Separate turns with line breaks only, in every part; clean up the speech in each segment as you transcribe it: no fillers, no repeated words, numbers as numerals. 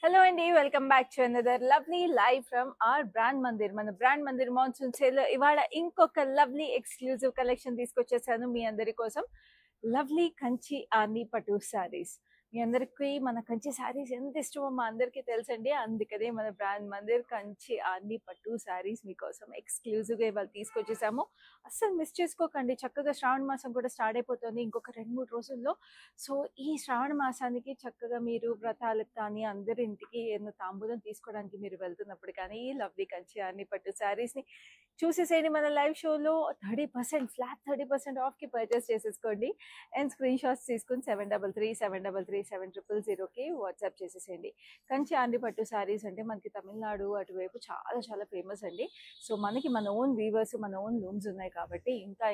Hello Andy, welcome back to another lovely live from our brand Mandir. మన brand Mandir monsoon sale ఇవాళ ఇంకొక lovely exclusive collection తీసుకొచ్చేసాను మీ అందరి కోసం. Lovely Kanchi ఆర్ని పట్టు సారీస్. మీ అందరికి మన కంచి సారీస్ ఎంత ఇష్టమో మా అందరికీ తెలుసండి. అందుకనే మన బ్రాండ్ మందిర్ కంచి ఆర్ని పట్టు సారీస్ మీకోసం ఎక్స్క్లూజివ్గా ఇవాళ తీసుకొచ్చేసాము. అస్సలు మిస్ చేసుకోకండి. చక్కగా శ్రావణ మాసం కూడా స్టార్ట్ అయిపోతుంది ఇంకొక 2-3 రోజుల్లో. సో ఈ శ్రావణ మాసానికి చక్కగా మీరు వ్రతాలకు కానీ అందరి ఇంటికి ఏదైనా తాంబూలం తీసుకోవడానికి మీరు వెళ్తున్నప్పుడు కానీ ఈ లవ్లీ కంచి ఆర్ని పట్టు సారీస్ని చూసేసేయండి. మన లైవ్ షోలో 30% ఫ్లాట్ 30% ఆఫ్కి పర్చేస్ చేసేసుకోండి. అండ్ స్క్రీన్ షాట్స్ తీసుకుని 7337337000కి వాట్సాప్ చేసేసేయండి. కంచి ఆండి పట్టు శారీస్ అంటే మనకి తమిళనాడు అటువైపు చాలా చాలా ఫేమస్ అండి. సో మనకి మన ఓన్ వీవర్స్ మన ఓన్ లూమ్స్ ఉన్నాయి కాబట్టి ఇంకా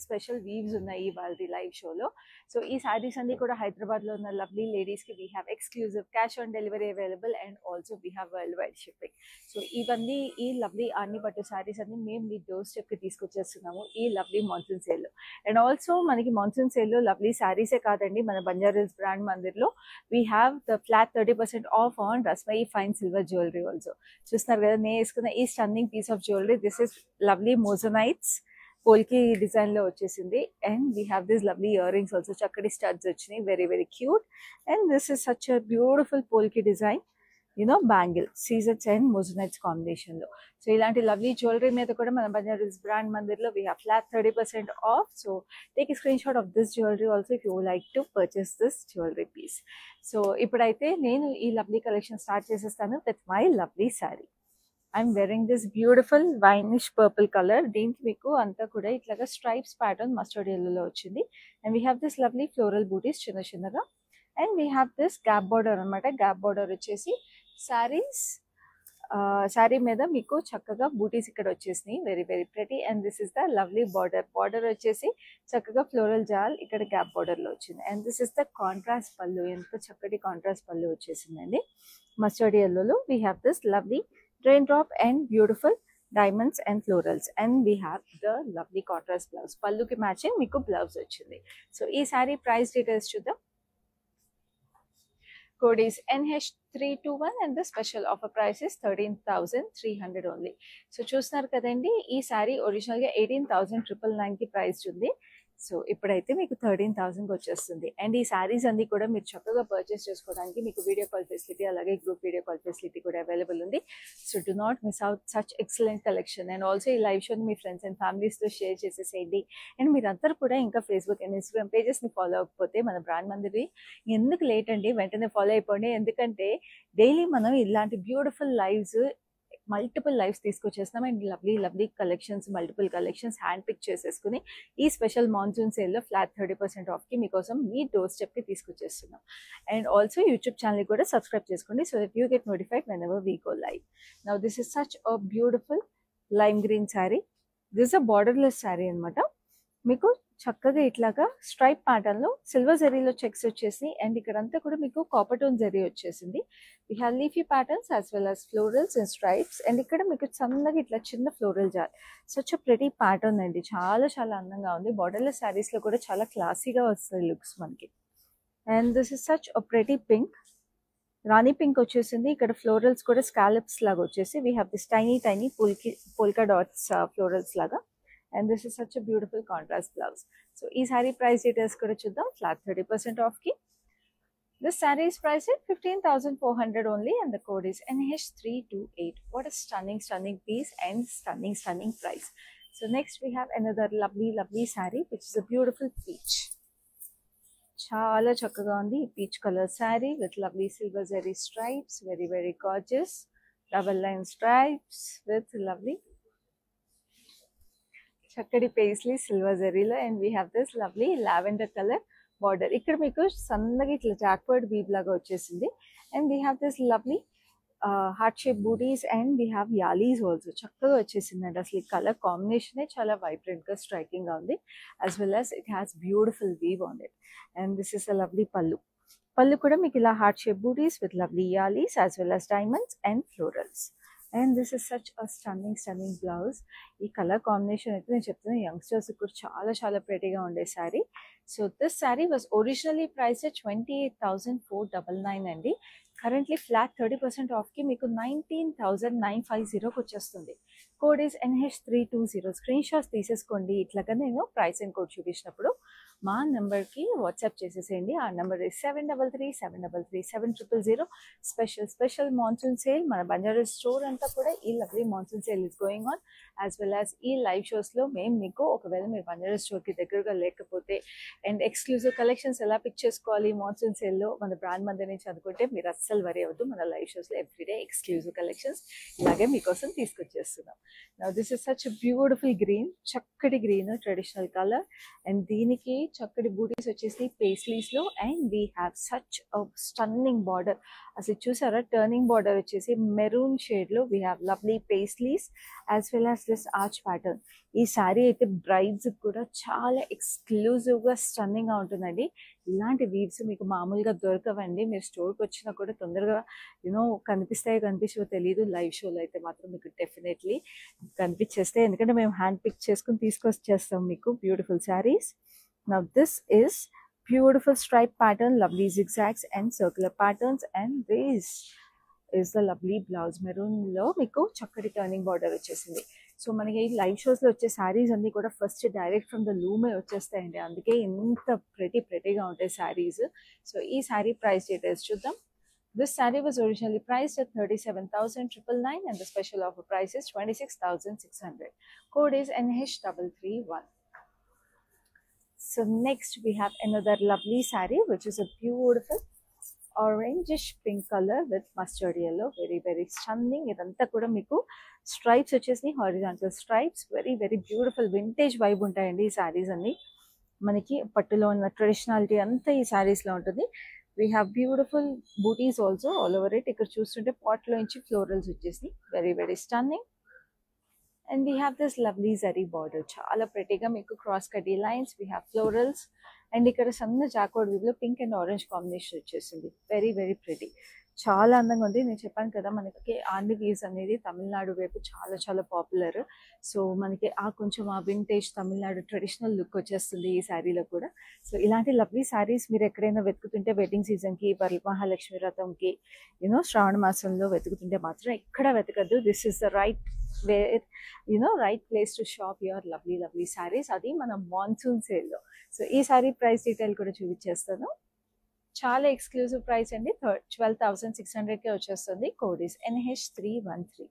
స్పెషల్ వీవ్స్ ఉన్నాయి వాళ్ళ లైవ్ షోలో. సో ఈ శారీస్ అన్ని కూడా హైదరాబాద్లో ఉన్న లవ్లీ లేడీస్కి we have exclusive cash on delivery available and also we have worldwide shipping. So ఇవన్నీ ఈ లవ్లీ ఆండి పట్టు శారీస్ అన్ని మేము మీ డోర్ స్టెప్కి తీసుకొచ్చేస్తున్నాము ఈ లవ్లీ మాన్సూన్ సేల్లో. అండ్ ఆల్సో మనకి మాన్సూన్ సేల్లో లవ్లీ శారీసే కాదండి, మన బంజారాస్ బ్రాండ్ మందిర్లో we have the flat 30% off on Rasmayi fine silver jewellery also. చూస్తున్నారు కదా నేను వేసుకున్న ఈ stunning piece of jewellery. This is lovely moissanites polki డిజైన్లో వచ్చేసింది. And we have this lovely earrings also, చక్కటి స్టడ్స్ వచ్చినాయి, very very cute. And this is such a beautiful polki design, bangle scissors and moissanites కాంబినేషన్లో. So ఇలాంటి lovely jewellery మీద కూడా మన Banjaras brand మందిర్లో we have flat 30% off. So take a screenshot of this jewellery also if you like to purchase this jewellery piece. So ఇప్పుడైతే నేను ఈ lovely collection start చేసేస్తాను with my lovely sari. I'm wearing this beautiful winish purple colour. దీనికి మీకు అంతా కూడా ఇట్లాగా stripes pattern mustard ఎల్లోలో వచ్చింది. And we have this lovely floral buttis చిన్నగా. And we have this gap border అనమాట. గ్యాప్ బార్డర్ వచ్చేసి శారీ మీద మీకు చక్కగా బూటీస్ ఇక్కడ వచ్చేసినాయి, very very pretty. And this is the lovely border వచ్చేసి చక్కగా ఫ్లోరల్ జాల్ ఇక్కడ గ్యాప్ బార్డర్లో వచ్చింది. And this is the contrast pallu, ఎంత చక్కటి కాంట్రాస్ట్ పళ్ళు వచ్చేసిందండి మస్టర్డ్ ఎల్లోలో. We have this lovely drain drop and beautiful diamonds and florals. And we have the lovely contrast blouse, పళ్ళుకి మ్యాచింగ్ మీకు బ్లౌజ్ వచ్చింది. సో ఈ శారీ ప్రైస్ డీటెయిల్స్ చూద్దాం. Code is NH321 and the special offer price is 13,300 only. So చూస్తున్నారు కదండి, ఈ శారీ ఒరిజినల్గా 18,999కి price ఉంది. సో ఇప్పుడైతే మీకు 13,000కి వచ్చేస్తుంది. అండ్ ఈ శారీస్ అన్ని కూడా మీరు చక్కగా పర్చేస్ చేసుకోవడానికి మీకు వీడియో కాల్ ఫెసిలిటీ అలాగే గ్రూప్ వీడియో కాల్ ఫెసిలిటీ కూడా అవైలబుల్ ఉంది. So do not miss out such excellent collection. And also ఈ లైవ్ షోని మీ ఫ్రెండ్స్ అండ్ ఫ్యామిలీస్తో షేర్ చేసేసేయండి. అండ్ మీరందరూ కూడా ఇంకా ఫేస్బుక్ అండ్ ఇన్స్టాగ్రామ్ పేజెస్ని ఫాలో అవ్వకపోతే మన బ్రాండ్ మందిరి ఎందుకు లేట్ అండి, వెంటనే ఫాలో అయిపోండి. ఎందుకంటే డైలీ మనం ఇలాంటి బ్యూటిఫుల్ లైవ్స్ మల్టిపుల్ లైవ్స్ తీసుకొచ్చేస్తున్నాం. And lovely collections multiple collections hand pick చేసేసుకుని ఈ స్పెషల్ మాన్సూన్ సేల్లో ఫ్లాట్ 30% ఆఫ్కి మీకోసం మీ డోర్ స్టెప్కి తీసుకొచ్చేస్తున్నాం. అండ్ ఆల్సో యూట్యూబ్ ఛానల్ కూడా సబ్స్క్రైబ్ చేసుకోండి so that you get notified whenever we go live. Now this is such a beautiful lime green sari. This a borderless sari అనమాట. మీకు చక్కగా ఇట్లాగా స్ట్రైప్ ప్యాటర్న్లో సిల్వర్ జెరీలో చెక్స్ వచ్చేసి అండ్ ఇక్కడంతా కూడా మీకు కాపర్ టోన్ జెరీ వచ్చేసింది. We have leafy patterns as well as florals and stripes. And ఇక్కడ మీకు సన్నగా ఇట్లా చిన్న ఫ్లోరల్ జార్, సచ్ అ ప్రెటీ ప్యాటర్న్ అండి, చాలా చాలా అందంగా ఉంది. బార్డర్లెస్ శారీస్లో కూడా చాలా క్లాసీగా వస్తాయి లుక్స్ మనకి. And this is such a pretty pink, Rani pink వచ్చేసింది. ఇక్కడ ఫ్లోరల్స్ కూడా స్కాలప్స్ లాగా వచ్చేసి we have this tiny polka dots florals లాగా. And this is such a beautiful contrast blouse. So ee saree price details kuda chuddam. Flat 30% off ki this saree is priced at 15,400 only and the code is NH328. What a stunning piece and stunning price. So next we have another lovely saree which is a beautiful peach. Chala chakkaga undi peach color saree with lovely silver zari stripes, very very gorgeous double line stripes with lovely చక్కటి paisley silver జరీలో. And we have this lovely lavender colour border. ఇక్కడ మీకు సన్నగా ఇట్లా jacquard weave లాగా వచ్చేసింది. And we have this lovely heart shape buttis and we have yalis also. చక్కగా వచ్చేసిందండి. అసలు ఈ కలర్ కాంబినేషనే చాలా వైబ్రెంట్గా స్ట్రైకింగ్గా ఉంది. As well as it has beautiful weave on it. And this is a lovely pallu కూడా మీకు ఇలా హార్ట్ షేప్ బూటీస్ విత్ లవ్లీ యాలీస్ as well as diamonds and florals. And this is such a stunning blouse. ఈ colour combination అయితే నేను చెప్తున్నా youngsters కూడా చాలా చాలా ప్రెటీగా ఉండే sari. So this sari was originally price 28,499 అండి. కరెంట్లీ ఫ్లాట్ 30% ఆఫ్కి మీకు 19,950కి వచ్చేస్తుంది. Code is NH320. Screen shots తీసేసుకోండి. ఇట్లాగా నేను ప్రైసింగ్ కోడ్ చూపించినప్పుడు మా నెంబర్కి వాట్సాప్ చేసేసేయండి. ఆ number is 7337337000. Special monsoon sale. మన బంజారా స్టోర్ అంతా కూడా ఈ lovely monsoon sale is going on. As well as ఈ లైవ్ షోస్లో మేము మీకు ఒకవేళ మీరు బంజారా స్టోర్కి దగ్గరగా లేకపోతే అండ్ ఎక్స్క్లూజివ్ కలెక్షన్స్ ఎలా పిక్ చేసుకోవాలి మాన్సూన్ సేల్లో మన బ్రాండ్ మంది నుంచి అనుకుంటే మీరు అస్సలు వరి అవ్వద్దు. మన లైవ్ షోస్లో ఎవ్రీడే ఎక్స్క్లూజివ్ కలెక్షన్స్ ఇలాగే మీకోసం తీసుకొచ్చేస్తున్నాం. Now this is such beautiful green, చక్కటి గ్రీన్ ట్రెడిషనల్ కలర్ అండ్ దీనికి చక్కటి బూటీస్ వచ్చేసి పేస్లీస్లో and we have such stunning border. అసలు చూసారా టర్నింగ్ బార్డర్ వచ్చేసి మెరూన్ షేడ్లో we have lovely paisleys as well as this arch pattern. ఈ శారీ అయితే బ్రైడ్స్ కూడా చాలా ఎక్స్క్లూజివ్గా స్టన్నింగ్గా ఉంటుందండి. ఇలాంటి వీవ్స్ మీకు మామూలుగా దొరకవండి. మీరు స్టోర్కి వచ్చినా కూడా తొందరగా కనిపిస్తాయో తెలియదు. లైవ్ షోలో అయితే మాత్రం మీకు డెఫినెట్లీ కనిపించేస్తాయి, ఎందుకంటే మేము హ్యాండ్ పిక్ చేసుకుని తీసుకొచ్చేస్తాం మీకు beautiful saris. Now this is beautiful stripe pattern, lovely zigzags and circular patterns and this is the lovely blouse. మెరూన్లో మీకు చక్కటి టర్నింగ్ బార్డర్ వచ్చేసింది. సో మనకి లైవ్ షోస్లో వచ్చే శారీస్ అన్నీ కూడా ఫస్ట్ డైరెక్ట్ ఫ్రమ్ ద లూమే వచ్చేస్తాయండి. అందుకే ఇంత ప్రెటీగా ఉంటాయి శారీస్. సో ఈ శారీ ప్రైస్ డీటెయిల్స్ చూద్దాం. This saree was originally priced at 37,999 and the special offer price is 26,600. Code is NH331. So next we have another lovely saree which is a beautiful orangish pink color with mustard yellow. Very stunning. Idantha kuda meeku stripes vachesi horizontal stripes. Very beautiful vintage vibe untayandi ee sarees anni. Maniki pattulo unna traditionality anta ee sarees lo untundi. We have beautiful booties also all over it. Ikkada chustunte pot lo inchi florals vachesi very stunning. And we have this lovely zari border. Chala prettyga meeku cross cutty lines. We have florals and ikkada sanna jacquard weave lo pink and orange combination vachesindi. Very pretty. చాలా అందంగా ఉంది. నేను చెప్పాను కదా మనకి ఆండి weaves అనేది తమిళనాడు వైపు చాలా పాపులర్. సో మనకి కొంచెం ఆ వింటేజ్ తమిళనాడు ట్రెడిషనల్ లుక్ వచ్చేస్తుంది ఈ శారీలో కూడా. సో ఇలాంటి లవ్లీ శారీస్ మీరు ఎక్కడైనా వెతుకుతుంటే వెడ్డింగ్ సీజన్కి, మహాలక్ష్మి వ్రతంకి, శ్రావణ మాసంలో వెతుకుతుంటే మాత్రం ఎక్కడ వెతకద్దు. This is the right right place to shop your lovely saris. అది మన మాన్సూన్ సేల్లో. సో ఈ శారీ ప్రైస్ డీటెయిల్ కూడా చూపించేస్తాను. చాలా ఎక్స్క్లూజివ్ ప్రైస్ అండి. 12,600కే వచ్చేస్తుంది. Code is NH313.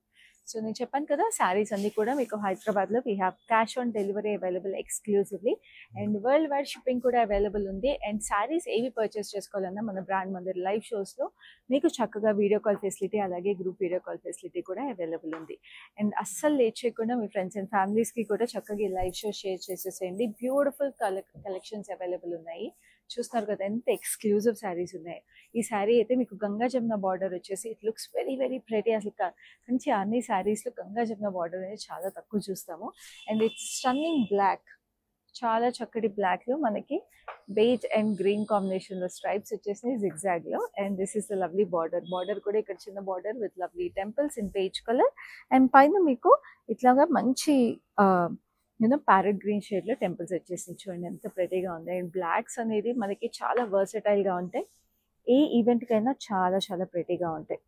సో నేను చెప్పాను కదా శారీస్ అన్ని కూడా మీకు హైదరాబాద్లో we have cash on delivery available exclusively and world wide shipping కూడా అవైలబుల్ ఉంది. అండ్ శారీస్ ఏవి పర్చేస్ చేసుకోవాలన్నా మన బ్రాండ్ మందిర్ లైవ్ షోస్లో మీకు చక్కగా వీడియో కాల్ ఫెసిలిటీ అలాగే గ్రూప్ వీడియో కాల్ ఫెసిలిటీ కూడా అవైలబుల్ ఉంది. అండ్ అస్సలు లేట్ చేయకుండా మీ ఫ్రెండ్స్ అండ్ ఫ్యామిలీస్కి కూడా చక్కగా ఈ లైవ్ షో షేర్ చేసేసేయండి. బ్యూటిఫుల్ కలెక్షన్స్ అవైలబుల్ ఉన్నాయి. చూస్తున్నారు కదా ఎంత ఎక్స్క్లూజివ్ శారీస్ ఉన్నాయి. ఈ శారీ అయితే మీకు గంగా జమున బార్డర్ వచ్చేసి ఇట్ లుక్స్ వెరీ ప్రెటీ. అసలు మంచి అన్ని శారీస్లో గంగా జమున బార్డర్ అనేది చాలా తక్కువ చూస్తాము. అండ్ ఇట్స్ స్టన్నింగ్ బ్లాక్, చాలా చక్కటి బ్లాక్లో మనకి బేజ్ అండ్ గ్రీన్ కాంబినేషన్లో స్ట్రైప్స్ వచ్చేసినాయి జిగ్జాగ్లో. And this is the lovely border కూడా ఇక్కడ చిన్న border with lovely temples in beige colour. And పైన మీకు ఇట్లాగా మంచి ప్యారెట్ గ్రీన్ షేడ్లో టెంపుల్స్ వచ్చేసి చూడండి ఎంత ప్రెటీగా ఉంది. అండ్ బ్లాక్స్ అనేది మనకి చాలా వర్సటైల్గా ఉంటాయి. ఏ ఈవెంట్కైనా చాలా ప్రెటీగా ఉంటాయి.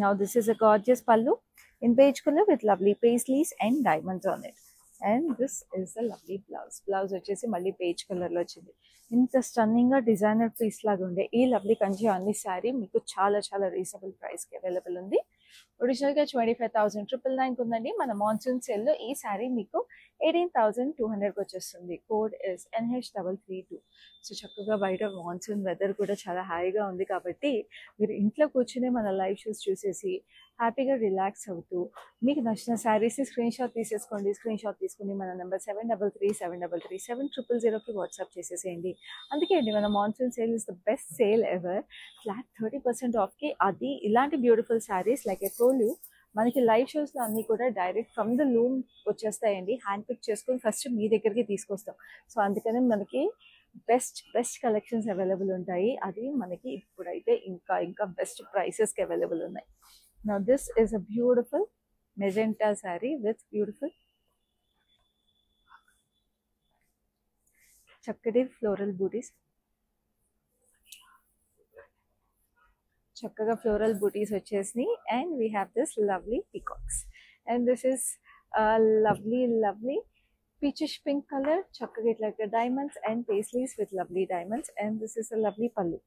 Now this is a gorgeous pallu in beige colour with lovely paisleys and diamonds on it. And this is the lovely blouse వచ్చేసి మళ్ళీ పేజ్ కలర్లో వచ్చింది. ఇంత స్టన్నింగ్గా డిజైనర్ పీస్ లాగా ఉండే ఈ లవ్లీ కంచి అన్ని శారీ మీకు చాలా రీజనబుల్ ప్రైస్కి అవైలబుల్ ఉంది. ఒరిజినల్గా 25,999 ఉందండి. మన మాన్సూన్ సేల్లో ఈ శారీ మీకు 18,200కి వచ్చేస్తుంది. Code is NH332. సో చక్కగా బయట మాన్సూన్ వెదర్ కూడా చాలా హాయిగా ఉంది కాబట్టి మీరు ఇంట్లో కూర్చునే మన లైవ్ షోస్ చూసేసి హ్యాపీగా రిలాక్స్ అవుతూ మీకు నచ్చిన శారీస్ని స్క్రీన్ షాట్ తీసేసుకోండి. స్క్రీన్ షాట్ తీసుకుని మన నెంబర్ 7337337000కి వాట్సాప్ చేసేసేయండి. అందుకే అండి మన monsoon sale is the best sale ever. Flat 30% ఆఫ్కి అది ఇలాంటి beautiful saris like I told you మనకి లైవ్ షోస్లో అన్నీ కూడా డైరెక్ట్ ఫ్రమ్ ద లూమ్ వచ్చేస్తాయండి. హ్యాండ్ పిక్ చేసుకొని ఫస్ట్ మీ దగ్గరికి తీసుకొస్తాం. సో అందుకని మనకి బెస్ట్ కలెక్షన్స్ అవైలబుల్ ఉంటాయి. అది మనకి ఇప్పుడైతే ఇంకా బెస్ట్ ప్రైసెస్కి అవైలబుల్ ఉన్నాయి. Now this is a beautiful magenta saree with beautiful చక్కటి ఫ్లోరల్ బూటీస్. చక్కగా ఫ్లోరల్ బూటీస్ వచ్చేసినాయి and we have this lovely peacocks and this is lovely peachish pink color చక్కగా ఇట్లా diamonds and paisleys with lovely diamonds and this is a lovely pallu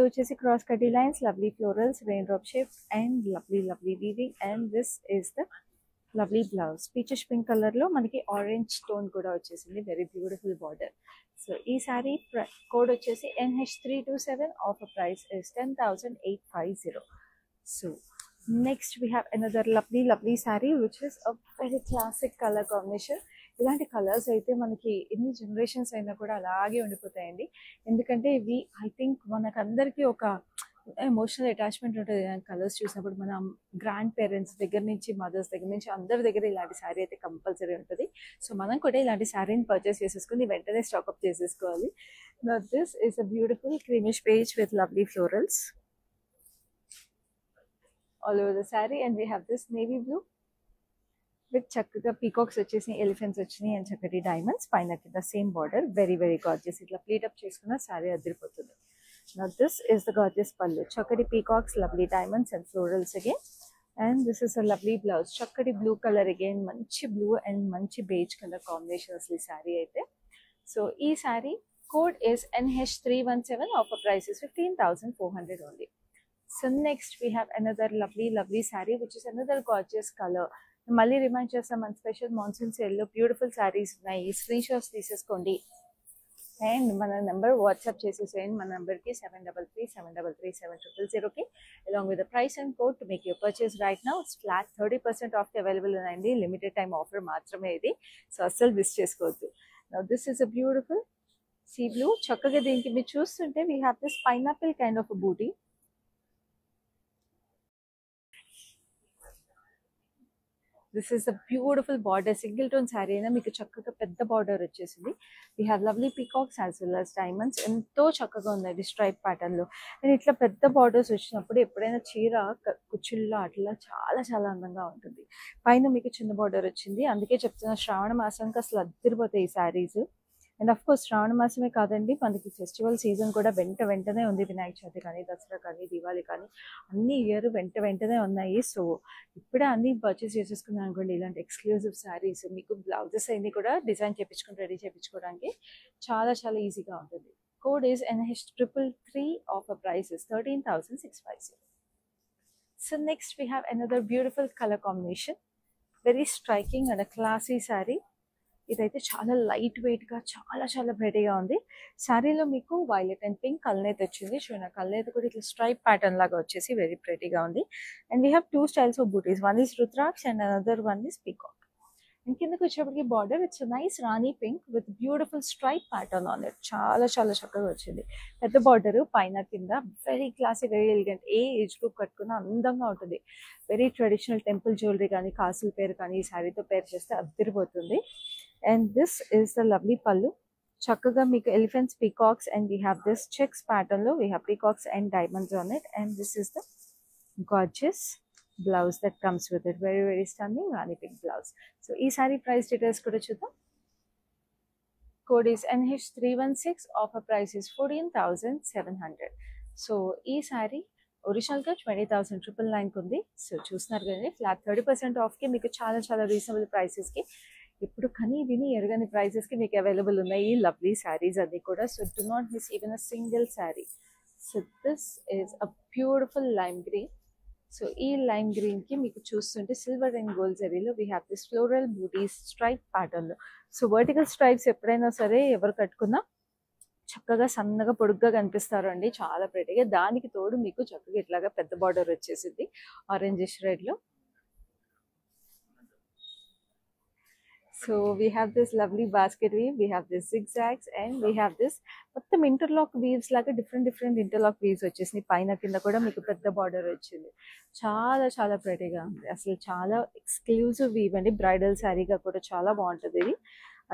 వచ్చేసి cross cutty lines, lovely florals, raindrop shape and lovely weaving and this is the lovely blouse peachish pink color లో మనకి orange tone కూడా వచ్చేసింది very beautiful border. So ఈ sorry code వచ్చేసి NH327 offer price is 10,850. So next we have another lovely saree which is a very classic color combination. ఇలాంటి colours అయితే మనకి ఎన్ని జనరేషన్స్ అయినా కూడా అలాగే ఉండిపోతాయండి. ఎందుకంటే ఇవి ఐ థింక్ మనకందరికీ ఒక ఎమోషనల్ అటాచ్మెంట్ ఉంటుంది కలర్స్ చూసినప్పుడు. మన గ్రాండ్ పేరెంట్స్ దగ్గర నుంచి మదర్స్ దగ్గర నుంచి అందరి దగ్గర ఇలాంటి శారీ అయితే కంపల్సరీ ఉంటుంది. సో మనం కూడా ఇలాంటి శారీని పర్చేస్ చేసేసుకుని వెంటనే స్టాక్అప్ చేసేసుకోవాలి. This is a beautiful creamish page with lovely florals all over the saree and we have this navy blue with చక్కగా పీకాక్స్ వచ్చేసి ఎలిఫెంట్స్ వచ్చినాయి అండ్ చక్కటి డైమండ్స్ పైన కింద సేమ్ బార్డర్ వెరీ గార్జియస్. ఇట్లా ప్లీట్ అప్ చేసుకున్న సారీ అదిరిపోతుంది. Now this is the gorgeous pallu, చక్కటి peacocks, lovely diamonds and florals again and this is a lovely blouse, చక్కటి blue color again, మంచి blue and మంచి beige color combination అసలు ఈ sorry అయితే. సో ఈ sorry code is NH317 offer price is 15,400 only. So next we have another lovely saree which is another gorgeous color. మళ్ళీ remind చేస్తాం మన special monsoon సేల్లో బ్యూటిఫుల్ శారీస్ ఉన్నాయి. స్క్రీన్ షాట్స్ తీసేసుకోండి అండ్ మన నెంబర్ వాట్సాప్ చేసేసేయండి. మన నెంబర్కి 7337337000కి along with the price and code to make your purchase right now. Flat 30% off available ఉన్నాయండి. లిమిటెడ్ టైమ్ ఆఫర్ మాత్రమే ఇది. సో అస్సలు మిస్ చేసుకోవద్దు. Now this is a beautiful sea blue. చక్కగా దీనికి మీరు చూస్తుంటే we have this pineapple kind of butti. This is a beautiful border. Single tone sari అయినా మీకు చక్కగా పెద్ద బార్డర్ వచ్చేసింది. We have lovely peacocks as well as diamonds. ఎంతో చక్కగా ఉందండి స్ట్రైప్ ప్యాటర్న్లో. అండ్ ఇట్లా పెద్ద బార్డర్స్ వచ్చినప్పుడు ఎప్పుడైనా చీర కుచ్చుల్లో అట్లా చాలా అందంగా ఉంటుంది. పైన మీకు చిన్న బార్డర్ వచ్చింది. అందుకే చెప్తున్నా శ్రావణ మాసంకి అసలు అద్దరిపోతాయి ఈ శారీస్. అండ్ అఫ్ కోర్స్ శ్రావణ మాసమే కాదండి, మనకి ఫెస్టివల్ సీజన్ కూడా వెంటనే ఉంది. వినాయక చవితి కానీ, దసరా కానీ, దివాళీ కానీ అన్ని ఇయర్ వెంటనే ఉన్నాయి. సో ఇప్పుడే అన్ని పర్చేస్ చేసేసుకున్నాను అనుకోండి. ఇలాంటి ఎక్స్క్లూజివ్ శారీస్ మీకు బ్లౌజెస్ అన్ని కూడా డిజైన్ చేయించుకుని రెడీ చేయించుకోవడానికి చాలా ఈజీగా ఉంటుంది. Code is NH333 offer price is 13,650. So next we have another beautiful color combination, very striking and a classy saree. ఇదైతే చాలా లైట్ వెయిట్ గా చాలా ప్రెటీగా ఉంది. శారీలో మీకు వైలెట్ అండ్ పింక్ కల్నేత్ వచ్చింది. చూడండి కల్నేత్ కూడా ఇట్లా స్ట్రైప్ ప్యాటర్న్ లాగా వచ్చేసి వెరీ ప్రెటీగా ఉంది. And we have 2 styles of బూటీస్, one is rudraksha and another one is peacock. And కిందకి వచ్చేప్పటికి border it's nice rani pink with beautiful stripe pattern on it. చాలా చక్కగా వచ్చింది. పెద్ద బార్డర్ పైన కింద వెరీ క్లాసీ, వెరీ ఎలిగెంట్. ఏ ఏజ్ గ్రూప్ కట్టుకున్న అందంగా ఉంటుంది. వెరీ ట్రెడిషనల్ టెంపుల్ జ్యువెలరీ కానీ, కాసుల పేరు కానీ ఈ శారీతో పేరు చేస్తే అద్దరిపోతుంది. And this is the lovely pallu. చక్కగా మీకు elephants, peacocks and we have this checks pattern లో we have peacocks and diamonds on it and this is the gorgeous blouse that comes with it. Very stunning rani pink blouse. So ఈ sari price details కూడా చూద్దాం. Code is NH316, offer price is 14,700. So ఈ sorry original గా 20,999 ఉంది. So చూస్తున్నారు కదా flat 30% off కి మీకు చాలా రీజనబుల్ ప్రైసెస్ కి ఇప్పుడు కని విని ఎరగని ప్రైసెస్ కి మీకు అవైలబుల్ ఉన్నాయి ఈ లవ్లీ సారీస్ అన్ని కూడా. So do not miss even a single sari. So this is a beautiful lime green. So ఈ లైమ్ గ్రీన్ కి మీకు చూస్తుంటే సిల్వర్ అండ్ గోల్డ్ జరీలో we have this floral buttis stripe pattern లో. సో వర్టికల్ స్ట్రైప్స్ ఎప్పుడైనా సరే ఎవరు కట్టుకున్నా చక్కగా సన్నగా పొడుగ్గా కనిపిస్తారు అండి, చాలా ప్రెటీగా. దానికి తోడు మీకు చక్కగా ఇట్లాగా పెద్ద బార్డర్ వచ్చేసింది ఆరెంజిష్ రెడ్ లో. So we have this lovely basket weave, we have this zigzags and we have this మొత్తం ఇంటర్లాక్ వీవ్స్ లాగా డిఫరెంట్ ఇంటర్లాక్ వీవ్స్ వచ్చేసి పైన కింద కూడా మీకు పెద్ద బార్డర్ వచ్చింది. చాలా ప్రెటీగా ఉంది. అసలు చాలా ఎక్స్క్లూజివ్ వీవ్ అండి. బ్రైడల్ శారీగా కూడా చాలా బాగుంటుంది ఇది.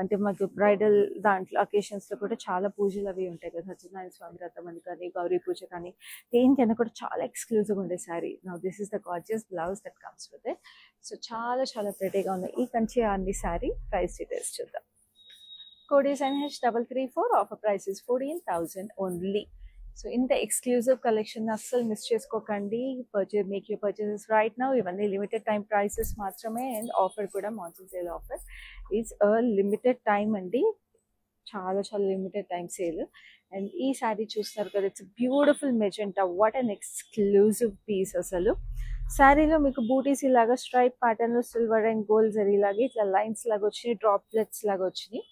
అంటే మాకు బ్రైడల్ దాంట్లో అకేషన్స్ లో కూడా చాలా పూజలు అవి ఉంటాయి కదా, సత్యనారాయణ స్వామి వ్రతం అని కానీ, గౌరీ పూజ కానీ, దేనికైనా కూడా చాలా ఎక్స్క్లూజివ్ ఉండే sari. Now this is the gorgeous blouse that comes with it. So చాలా ప్రెటీగా ఉంది ఈ కంచి ఆంది శారీ. ప్రైస్ డీటెయిల్స్ చూద్దాం. Code is NH334, offer price is 14,000 only. So ఇంత ఎక్స్క్లూజివ్ కలెక్షన్ అస్సలు మిస్ చేసుకోకండి. Make your purchases right now. ఇవన్నీ లిమిటెడ్ టైం ప్రైసెస్ మాత్రమే, అండ్ ఆఫర్ కూడా monsoon sale offer. It's limited time అండి, చాలా చాలా లిమిటెడ్ టైం సేల్. అండ్ ఈ శారీ చూస్తున్నారు కదా, it's beautiful magenta. What an exclusive piece అసలు. శారీలో మీకు బూటీస్ ఇలాగా స్ట్రైప్ ప్యాటర్న్ లో సిల్వర్ అండ్ గోల్డ్ జరీ లాగా ఇట్లా లైన్స్ లాగా వచ్చినాయి, డ్రాప్లెట్స్ లాగా వచ్చినాయి.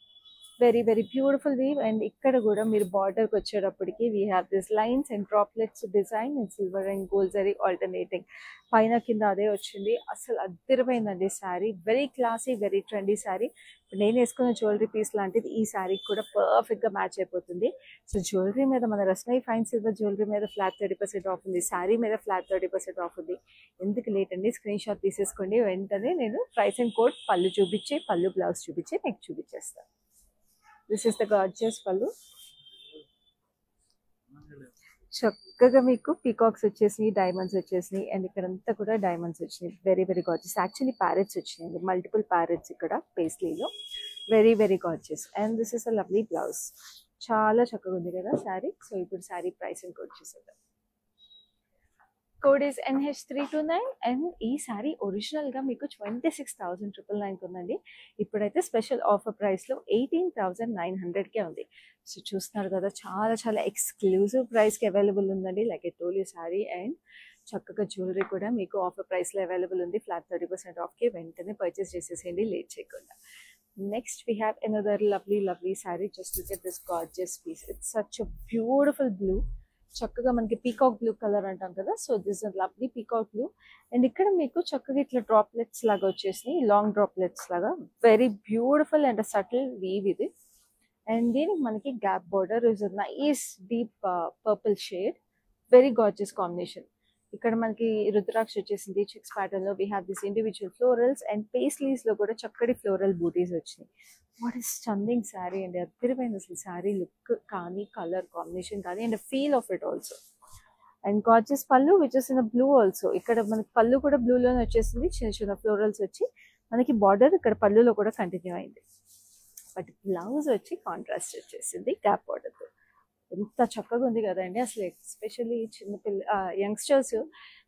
Very very beautiful weave. And ఇక్కడ కూడా మీరు బార్డర్కి వచ్చేటప్పటికి we have this lines and droplets design and silver and gold zari alternating. పైన కింద అదే వచ్చింది. అసలు అద్దరిపోయిందండి sari. Very classy, very trendy sari. నేను వేసుకున్న జ్యువెలరీ పీస్ లాంటిది ఈ శారీకి కూడా పర్ఫెక్ట్గా మ్యాచ్ అయిపోతుంది. సో జ్యువెలరీ మీద మన రస్మై ఫైన్ సిల్వర్ జ్యువెలరీ మీద ఫ్లాట్ 30% ఆఫ్ ఉంది, శారీ మీద ఫ్లాట్ 30% ఆఫ్ ఉంది. ఎందుకు లేట్ అండి, స్క్రీన్ షాట్ తీసేసుకోండి. వెంటనే నేను ప్రైస్ అండ్ కోడ్ పళ్ళు చూపించి, పళ్ళు బ్లౌజ్ చూపించి మీకు చూపించేస్తాను. దిస్ ఇస్ ద గార్జియస్ పళ్ళు. చక్కగా మీకు పీకాక్స్ వచ్చేసినాయి, డైమండ్స్ వచ్చేసినాయి, అండ్ ఇక్కడంతా కూడా డైమండ్స్ వచ్చినాయి. Very very gorgeous. Actually parrots వచ్చినాయండి, మల్టిపుల్ ప్యారెట్స్ ఇక్కడ పేస్లీలో. Very very gorgeous. And this is a lovely blouse. చాలా చక్కగా ఉంది కదా శారీ. సో ఇప్పుడు శారీ ప్రైస్ అండ్ కోడ్ చూసేద్దాం. Code is NH329. అండ్ ఈ శారీ ఒరిజినల్గా మీకు 26,999 ఉందండి. ఇప్పుడైతే స్పెషల్ ఆఫర్ ప్రైస్లో 18,900కే ఉంది. సో చూస్తున్నారు కదా, చాలా చాలా ఎక్స్క్లూజివ్ ప్రైస్కి అవైలబుల్ ఉందండి. Like I told you sari. And చక్కగా జ్యువెలరీ కూడా మీకు ఆఫర్ ప్రైస్లో అవైలబుల్ ఉంది. ఫ్లాట్ 30% ఆఫ్కి వెంటనే పర్చేస్ చేసేసేయండి లేట్ చేయకుండా. Next we have another lovely lovely sari. Just look at this gorgeous piece. It's such a beautiful blue. చక్కగా మనకి పీకాక్ బ్లూ కలర్ అంటాం కదా, so this is lovely peacock blue. And ఇక్కడ మీకు చక్కగా ఇట్లా డ్రాప్లెట్స్ లాగా వచ్చేసినాయి, లాంగ్ డ్రాప్లెట్స్ లాగా. Very beautiful and subtle weave ఇది. అండ్ దీనికి మనకి gap border is nice deep purple shade. Very gorgeous combination. ఇక్కడ మనకి రుద్రాక్ష వచ్చేసింది చెక్స్ ప్యాటర్న్ లో. We have this individual florals and paisleys లో కూడా చక్కటి ఫ్లోరల్ బూటీస్ వచ్చినాయి. వాట్ ఇస్ స్టన్నింగ్ శారీ అండి, అద్దరిపోయింది అసలు శారీ లుక్ కానీ, కలర్ కాంబినేషన్ కానీ, and feel of it also. And gorgeous pallu which is in blue also. ఇక్కడ మనకి పళ్ళు కూడా బ్లూలోనే వచ్చేసింది, చిన్న చిన్న ఫ్లోరల్స్ వచ్చి మనకి బార్డర్ ఇక్కడ పళ్ళులో కూడా కంటిన్యూ అయింది. బట్ బ్లౌజ్ వచ్చి కాంట్రాస్ట్ వచ్చేసింది గ్యాప్ బార్డర్తో. ఎంత చక్కగా ఉంది కదండి అసలు. ఎస్పెషల్లీ చిన్నపిల్ల యంగ్స్టర్స్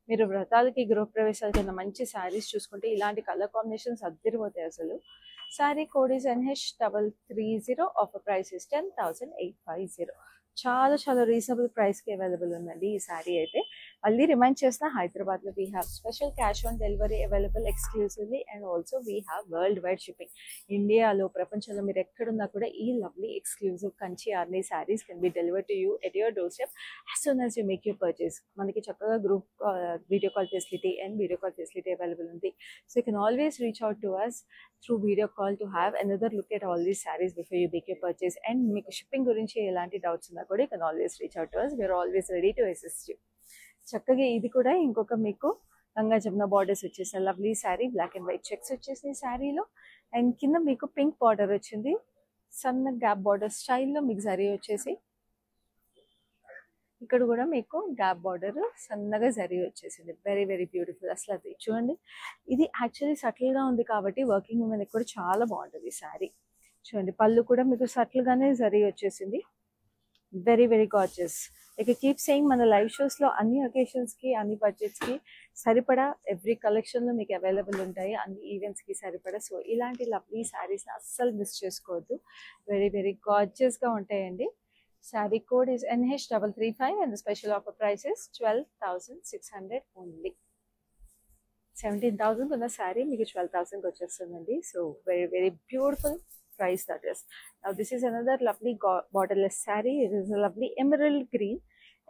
మీరు వ్రతాలకి, గృహప్రవేశాలకి కింద మంచి శారీస్ చూసుకుంటే ఇలాంటి కలర్ కాంబినేషన్స్ అద్దరిపోతాయి అసలు. Sari code is NH330. Offer price is 10,850. చాలా చాలా రీజనబుల్ ప్రైస్కి అవైలబుల్ ఉందండి ఈ శారీ అయితే. మళ్ళీ రిమైండ్ చేసిన, హైదరాబాద్లో we have special cash on delivery available exclusively. And also we have worldwide shipping. ఇండియాలో, ప్రపంచంలో మీరు ఎక్కడున్నా కూడా ఈ lovely exclusive Kanchi Arni saris can be deliver to you at your doorstep as soon as you make your purchase. మనకి చక్కగా group video call facility and video call facility available ఉంది. So you can always reach out to us through video call to have another look at all these sarees before you make your purchase. And మీకు shipping గురించి ఎలాంటి doubts ఉన్నా కూడా you can always reach out to us. We are always ready to assist you. చక్కగా ఇది కూడా ఇంకొక మీకు గంగా జమున బార్డర్స్ వచ్చేసిన lovely sari. Black and white checks వచ్చేసిన శారీలో. అండ్ కింద మీకు పింక్ బార్డర్ వచ్చింది, సన్న గ్యాప్ బార్డర్ స్టైల్లో మీకు జరీ వచ్చేసి. ఇక్కడ కూడా మీకు గ్యాప్ బార్డర్ సన్నగా జరీ వచ్చేసింది. వెరీ వెరీ బ్యూటిఫుల్ అసలు. అది చూడండి, ఇది యాక్చువల్లీ సటిల్గా ఉంది కాబట్టి వర్కింగ్ ఉమెన్ కూడా చాలా బాగుంటుంది ఈ శారీ. చూడండి, పళ్ళు కూడా మీకు సటిల్గానే జరీ వచ్చేసింది. Very very gorgeous. ఇక కీప్ సేయింగ్, మన లైవ్ షోస్లో అన్ని ఒకేషన్స్కి, అన్ని బడ్జెట్స్కి సరిపడా ఎవ్రీ కలెక్షన్లో మీకు అవైలబుల్ ఉంటాయి, అన్ని ఈవెంట్స్కి సరిపడా. సో ఇలాంటి లవ్లీ శారీస్ని అస్సలు మిస్ చేసుకోవద్దు. వెరీ వెరీ గార్జియస్గా ఉంటాయండి. Saree code is NH335 and the special offer price is 12,600 only. 17,000 ఉన్న శారీ మీకు 12,000కి వచ్చేస్తుందండి. So very very beautiful price that is. Now this is another lovely borderless saree. It is a lovely emerald green.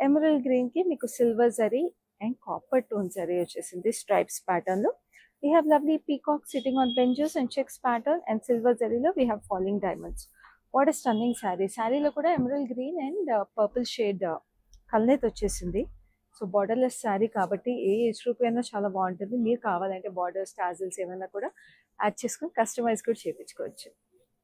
Emerald green ki meeku silver zari and copper tone zari vachesindi stripes pattern lo. We have lovely peacock sitting on benches and checks pattern, and silver zari lo we have falling diamonds. What a stunning saree. Saree lo kuda emerald green and purple shade kalnet vachesindi. So borderless sari కాబట్టి ఏ age group అయినా చాలా బాగుంటుంది. మీరు కావాలంటే borders, tassels ఏమైనా కూడా add చేసుకుని customise కూడా చేయించుకోవచ్చు.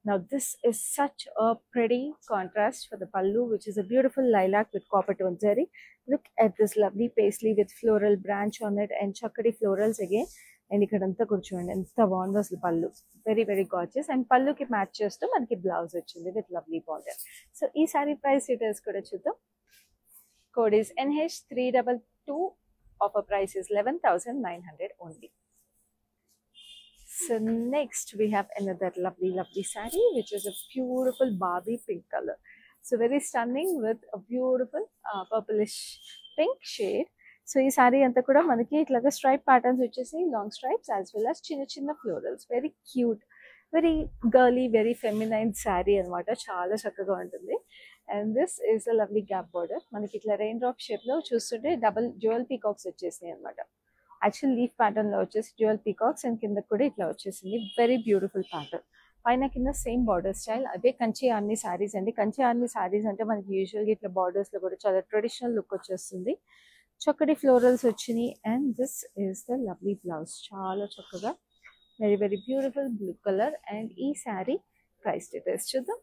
Now this is such a pretty contrast for the pallu, which is a beautiful lilac with copper tone zari. Look at this lovely paisley with floral branch on it and chakadi florals again. And ikkadanta kurchunde enta baagundo aslu pallu, very very gorgeous. And pallu ki match chestu manaki blouse ochindi with lovely border. So ee saree price details kuda chuddam. Code is NH322. Offer price is 11,900 only. So next we have another lovely saree, which is a beautiful Barbie pink color. So very stunning with a beautiful purplish pink shade. So ఈ sorry అంతా కూడా మనకి ఇట్లాగా stripe patterns వచ్చేసి long stripes as well as చిన్న florals. Very cute, very girly, very feminine sari అనమాట. చాలా చక్కగా ఉంటుంది. And this is a lovely gap border. మనకి ఇట్లా రెయిన్ డ్రాప్ షేప్ లో చూస్తుంటే డబుల్ జ్యువెల్ పీకాక్స్ వచ్చేసినాయి అనమాట. యాక్చువల్ లీఫ్ ప్యాటర్న్ లో వచ్చేసి జ్యువెల్ పీకాక్స్ అండ్ కింద కూడా ఇట్లా వచ్చేసింది. Very beautiful pattern. పైన కింద సేమ్ బార్డర్ స్టైల్. అదే కంచి ఆర్ని శారీస్ అండి. కంచి ఆర్ని శారీస్ అంటే మనకి యూజువల్గా ఇట్లా బార్డర్స్ లో కూడా చాలా ట్రెడిషనల్ లుక్ వచ్చేస్తుంది. చక్కటి ఫ్లోరల్స్ వచ్చినాయి. And this is the lovely blouse. చాలా చక్కగా very very beautiful blue colour. And ఈ శారీ ప్రైస్ డీటెయిల్స్ చూద్దాం.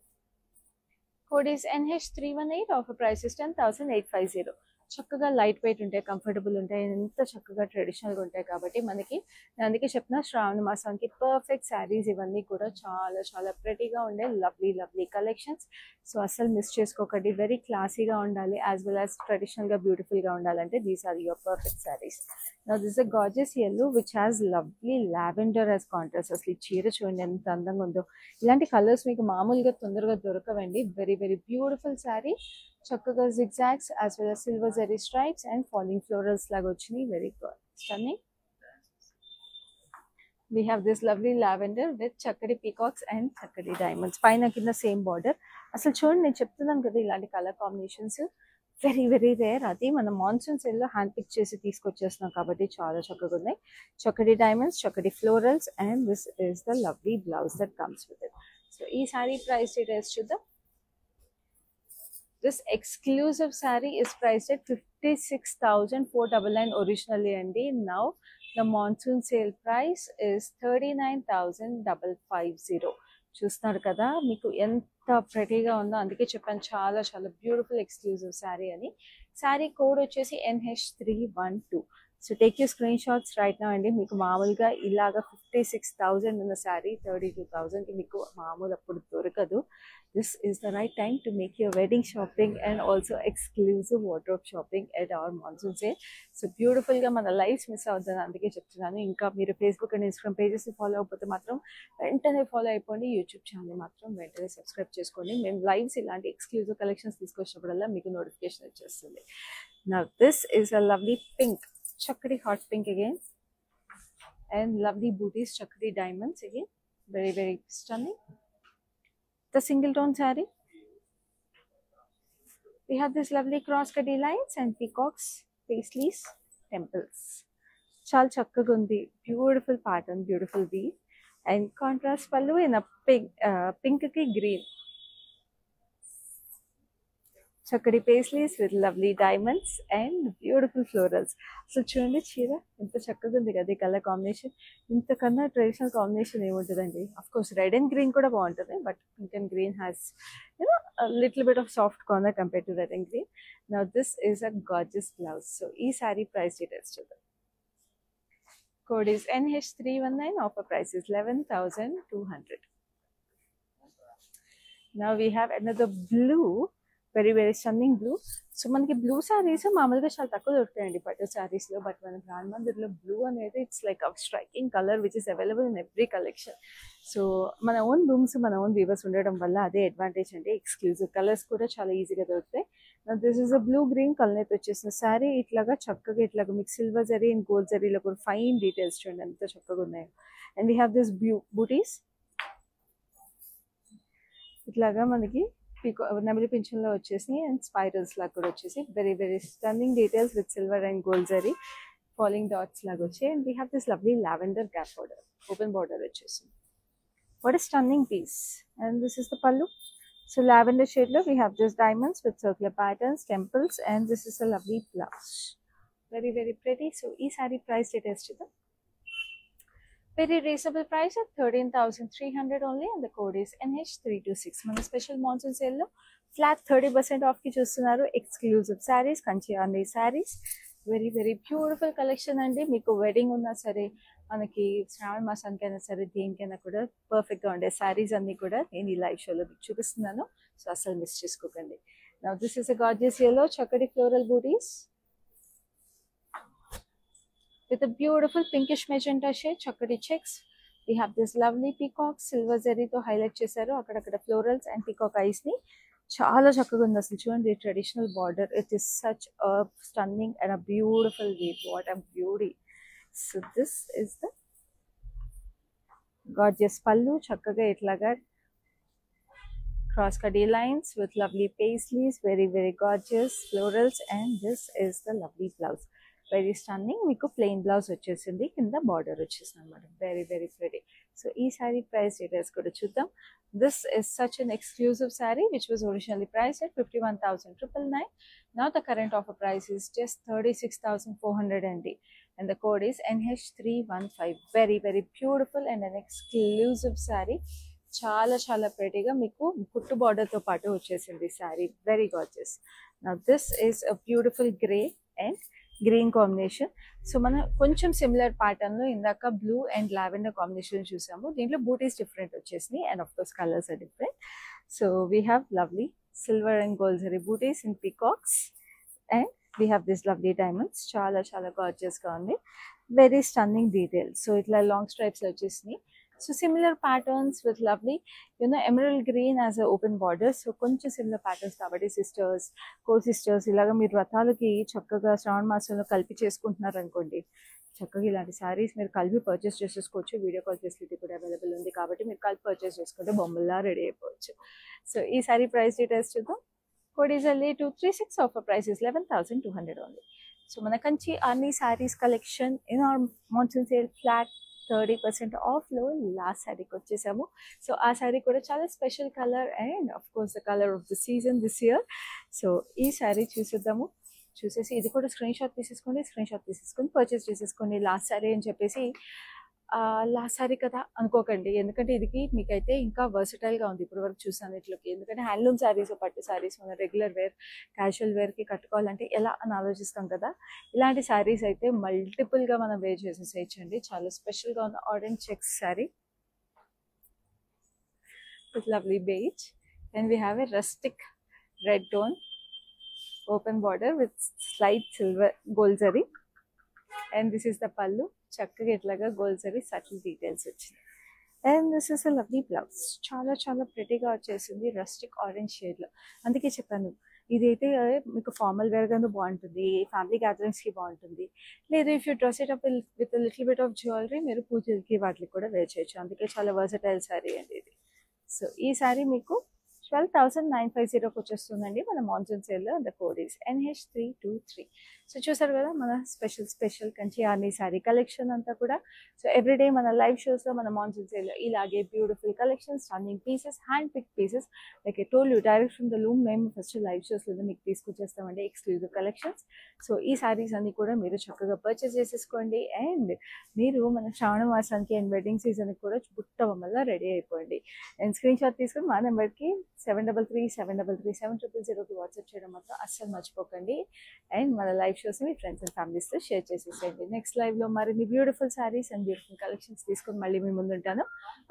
Code is NH318. Offer price is 10,850. చక్కగా లైట్ వెయిట్ ఉంటాయి, కంఫర్టబుల్ ఉంటాయి, ఎంత చక్కగా ట్రెడిషనల్గా ఉంటాయి. కాబట్టి మనకి నేను అందుకే చెప్పిన శ్రావణ మాసానికి పర్ఫెక్ట్ శారీస్ ఇవన్నీ కూడా చాలా చాలా ప్రెటీగా ఉండే లవ్లీ కలెక్షన్స్. సో అస్సలు మిస్ చేసుకోకండి. వెరీ క్లాసీగా ఉండాలి యాజ్ వెల్ యాజ్ ట్రెడిషనల్గా బ్యూటిఫుల్గా ఉండాలంటే these are your perfect saris. Now this is a gorgeous yellow which has lovely lavender as contrast. అసలు ఈ చీర చూడండి ఎంత అందంగా ఉందో. ఇలాంటి కలర్స్ మీకు మామూలుగా తొందరగా దొరకవండి. Very very beautiful sari. చక్కగా zigzags as well as silver zari stripes and falling florals లాగా వచ్చినాయి. Very good, stunning. We have this lovely lavender with చక్కటి పీకాక్స్ అండ్ చక్కటి డైమండ్స్. పైన కింద సేమ్ బార్డర్. అసలు చూడండి, నేను చెప్తున్నాను కదా ఇలాంటి colour combinations very very rare. అది మనం మాన్సూన్ సేల్ లో హ్యాండ్ పిక్ చేసి తీసుకొచ్చేస్తున్నాం కాబట్టి చాలా చక్కగా ఉన్నాయి. చక్కటి డైమండ్స్, చక్కటి florals and this is the lovely blouse that comes with it. So ఈ సారీ ప్రైస్ డీటెయిల్స్ చూద్దాం. This exclusive saree is priced at 56,499 originally and now the monsoon sale price is 39,550. చూస్తున్నారు కదా మీకు ఎంత ప్రెటీగా ఉందో. అందుకే చెప్పాను చాలా చాలా బ్యూటిఫుల్ ఎక్స్క్లూజివ్ శారీ అని. శారీ కోడ్ వచ్చేసి NH312. So take you screen shots right now అండి. మీకు మామూలుగా ఇలాగా 56,000 ఉన్న శారీ 32,000కి మీకు మామూలు అప్పుడు దొరకదు. This is the right time to make your wedding shopping and also exclusive wardrobe shopping at our monsoon sale. So బ్యూటిఫుల్గా మన లైవ్స్ మిస్ అవుతుంది, అందుకే చెప్తున్నాను. ఇంకా మీరు Facebook and Instagram pages follow అయిపోతే మాత్రం వెంటనే ఫాలో అయిపోండి. యూట్యూబ్ ఛానల్ మాత్రం వెంటనే సబ్స్క్రైబ్ చేసుకోండి. మేము లైవ్స్ ఇలాంటి ఎక్స్క్లూజివ్ కలెక్షన్స్ తీసుకొచ్చినప్పుడల్లా మీకు నోటిఫికేషన్ వచ్చేస్తుంది. Now this is a lovely pink. Chakri hot pink again and lovely booties, chakri diamonds again, very very stunning. The single tone saree, we have this lovely cross cutty lines and peacocks, paisleys, temples. Chal chakkaga undi, beautiful pattern, beautiful weave and contrast pallu in a pink ki green. చక్కటి paisleys with lovely diamonds and beautiful florals. అసలు చూడండి చీర ఎంత చక్కగా ఉంది కదా ఈ colour combination. ఇంతకన్నా ట్రెడిషనల్ కాంబినేషన్ ఏముంటుందండి. Of course red and green కూడా బాగుంటుంది, but pink and green has little bit of soft corner compare to red and green. Now this is a gorgeous blouse. So ఈ sari price details చూద్దాం. Code is NH319. Offer price is 11,200. Now we have another blue, very very stunning blue. So మనకి blue saris మామూలుగా చాలా తక్కువ దొరుకుతాయండి పట్టు శారీస్ లో, but మన బ్రాండ్ మందిర్లో బ్లూ అనేది it's like a striking colour which is available in every collection. So మన ఓన్ లూమ్స్, మన ఓన్ వీవర్స్ ఉండడం వల్ల అదే అడ్వాంటేజ్ అండి. ఎక్స్క్లూజివ్ కలర్స్ కూడా చాలా ఈజీగా దొరుకుతాయి. This is a blue green colour అయితే వచ్చేసిన శారీ. ఇట్లాగా చక్కగా ఇట్లాగా మీకు సిల్వర్ జరీ అండ్ గోల్డ్ జరీలో కూడా ఫైన్ డీటెయిల్స్ చూడండి ఎంత చక్కగా ఉన్నాయో. అండ్ వీ హ్యావ్ దిస్ బూటీస్. ఇట్లాగా మనకి నెమలి పింఛన్లో వచ్చేసి అండ్ స్పైరల్స్ లాగా కూడా వచ్చేసి very very stunning details with silver and gold zari falling dots లాగా వచ్చాయి. And we have this lovely lavender gap border, open border వచ్చేసి. What is stunning piece. And this is the pallu. So lavender షేడ్లో we have this diamonds with circular patterns, temples and this is a lovely blouse. Very very pretty. So ఈ sari price details చూద్దాం. Very reasonable price at 13,300 only and the code is NH326. మన special monsoon sale లో flat 30% off కి చూస్తున్నారు. Exclusive saris, Kanchi Arni saris, very very beautiful collection అండి. మీకు wedding ఉన్నా సరే, మనకి శ్రావణ మాసానికైనా సరే, దేనికైనా కూడా పర్ఫెక్ట్ గా ఉండే శారీస్ అన్ని కూడా నేను ఈ లైవ్ షోలో మీకు చూపిస్తున్నాను. సో అసలు మిస్ చేసుకోకండి. Now this is a gorgeous yellow chakadi floral booties with a beautiful pinkish magenta shade, chakadi checks. We have this lovely peacock silver zari to highlight chesaru akkada florals and peacock eyes ni చాలా చక్కగా ఉంది అసలు చూడండి traditional border. It is such a stunning and a beautiful weave. What a beauty. So this is the gorgeous pallu, చక్కగా ఇట్లాగా cross cutty lines with lovely paisleys, very gorgeous florals, and this is the lovely blouse. Very stunning. మీకు plain blouse వచ్చేసింది, కింద border వచ్చేసింది అన్నమాట. very pretty. So ఈ sari price details కూడా చూద్దాం. This is such an exclusive saree which was originally priced at 51,999. Now the current offer price is just 36,400 ND and the code is NH315. Very beautiful and an exclusive saree. చాలా ప్రెటీగా మీకు కుట్టు border తో పాటు వచ్చేసింది sorry. Very gorgeous. Now this is a beautiful grey and green combination. So మనం కొంచెం similar pattern లో ఇందాక బ్లూ అండ్ లావెండర్ కాంబినేషన్ చూసాము. దీంట్లో బూటీస్ డిఫరెంట్ వచ్చేసినాయి and of course colours are different. So we have lovely silver and gold zari బూటీస్ in peacocks and we have this lovely diamonds. చాలా గార్జియస్ గా ఉంది. Very stunning details. సో ఇట్లా లాంగ్ స్ట్రైప్స్ వచ్చేసినాయి. So similar patterns with lovely, emerald green as a open border. So కొంచెం similar patterns కాబట్టి sisters, కో sisters ఇలాగా మీరు వ్రతాలకి చక్కగా శ్రావణ మాసంలో కలిపి చేసుకుంటున్నారు అనుకోండి, చక్కగా ఇలాంటి శారీస్ మీరు కలిపి పర్చేస్ చేసేసుకోవచ్చు. వీడియో కాల్ ఫెసిలిటీ కూడా అవైలబుల్ ఉంది కాబట్టి మీరు కలిపి పర్చేస్ చేసుకుంటే బొమ్మల్లా రెడీ అయిపోవచ్చు. సో ఈ శారీ ప్రైస్ డీటెయిల్స్ చూద్దాం. Code is LA236. Offer price is 11,200 only. So మన కంచి అన్ని saris collection in our monsoon sale flat 30% off లో లాస్ట్ శారీకి వచ్చేసాము. సో ఆ శారీ కూడా చాలా special colour and of course the colour of the season this year. So ఈ శారీ చూసేద్దాము. చూసేసి ఇది కూడా స్క్రీన్ షాట్ తీసేసుకొని పర్చేస్ చేసేసుకోండి. లాస్ట్ శారీ అని చెప్పేసి లాస్ట్ శారీ కదా అనుకోకండి, ఎందుకంటే ఇది మీకైతే ఇంకా వర్సటైల్ గా ఉంది ఇప్పుడు వరకు చూసాను ఇట్లోకి. ఎందుకంటే హ్యాండ్లూమ్ శారీస్, పట్టు శారీస్ మన రెగ్యులర్ వేర్, క్యాజువల్ వేర్ కి కట్టుకోవాలంటే ఎలా అని ఆలోచిస్తాం కదా. ఇలాంటి శారీస్ అయితే మల్టిపుల్ గా మనం వేర్ చేసేసేయచ్చండి. చాలా స్పెషల్ గా ఉన్న orange checks sari with lovely beige and we have a rustic red tone open border with slight silver gold zari and this is the పల్లు. చక్కగా ఇట్లాగా గోల్డ్ జరీ సటిల్ డీటెయిల్స్ వచ్చింది. And this is a lovely blouse. చాలా ప్రెటీగా వచ్చేసింది rustic orange shade లో. అందుకే చెప్పాను ఇదైతే మీకు ఫార్మల్ వేర్ గాను బాగుంటుంది, ఫ్యామిలీ గ్యాదరింగ్స్ కి బాగుంటుంది. లేదు if you dress it up with little bit of jewellery మీరు పూజలకి వాటికి కూడా వేర్ చేయొచ్చు. అందుకే చాలా వర్సటైల్ శారీ అండి ఇది. సో ఈ శారీ మీకు 12,950 వచ్చేస్తుందండి మన మాన్సూన్ సేల్ లో. The code is NH323. So చూసారు కదా మన స్పెషల్ కంచి ఆర్నీ శారీ కలెక్షన్ అంతా కూడా. సో ఎవ్రీడే మన లైవ్ షోస్ లో మన మాన్సూన్ సేల్ లో ఇలాగే beautiful collection, stunning pieces, hand pick pieces like I told you direct from the loom మేము ఫస్ట్ లైవ్ షోస్ లో మీకు తీసుకొచ్చేస్తామండి ఎక్స్క్లూజివ్ కలెక్షన్స్. సో ఈ శారీస్ అన్ని కూడా మీరు చక్కగా పర్చేస్ చేసేసుకోండి అండ్ మీరు మన శ్రావణ మాసానికి అండ్ వెడ్డింగ్ సీజన్ కూడా బుట్ట బొమ్మల్లా రెడీ అయిపోండి. అండ్ స్క్రీన్ షాట్ తీసుకొని మా నెంబర్కి 7337337000కి వాట్సాప్ చేయడం మాత్రం అస్సలు మర్చిపోకండి. అండ్ మన live shows me friends and families తో షేర్ చేసేసేయండి. నెక్స్ట్ లైవ్ లో మరిన్ని beautiful saris and beautiful collections తీసుకొని మళ్ళీ మీ ముందు ఉంటాను.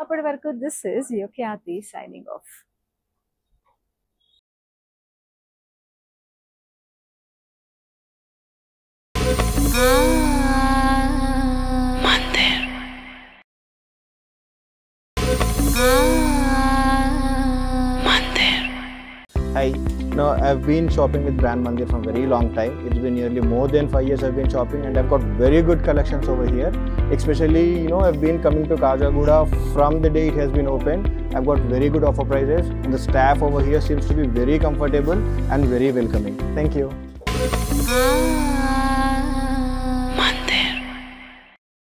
అప్పటి వరకు this is your Khyati signing off.
Hi, no, I've been shopping with Brand Mandir for a very long time. It's been nearly more than 5 years I've been shopping and I've got very good collections over here. Especially, I've been coming to Kajagoda from the day it has been opened. I've got very good offer prices and the staff over here seems to be very comfortable and very welcoming. Thank you.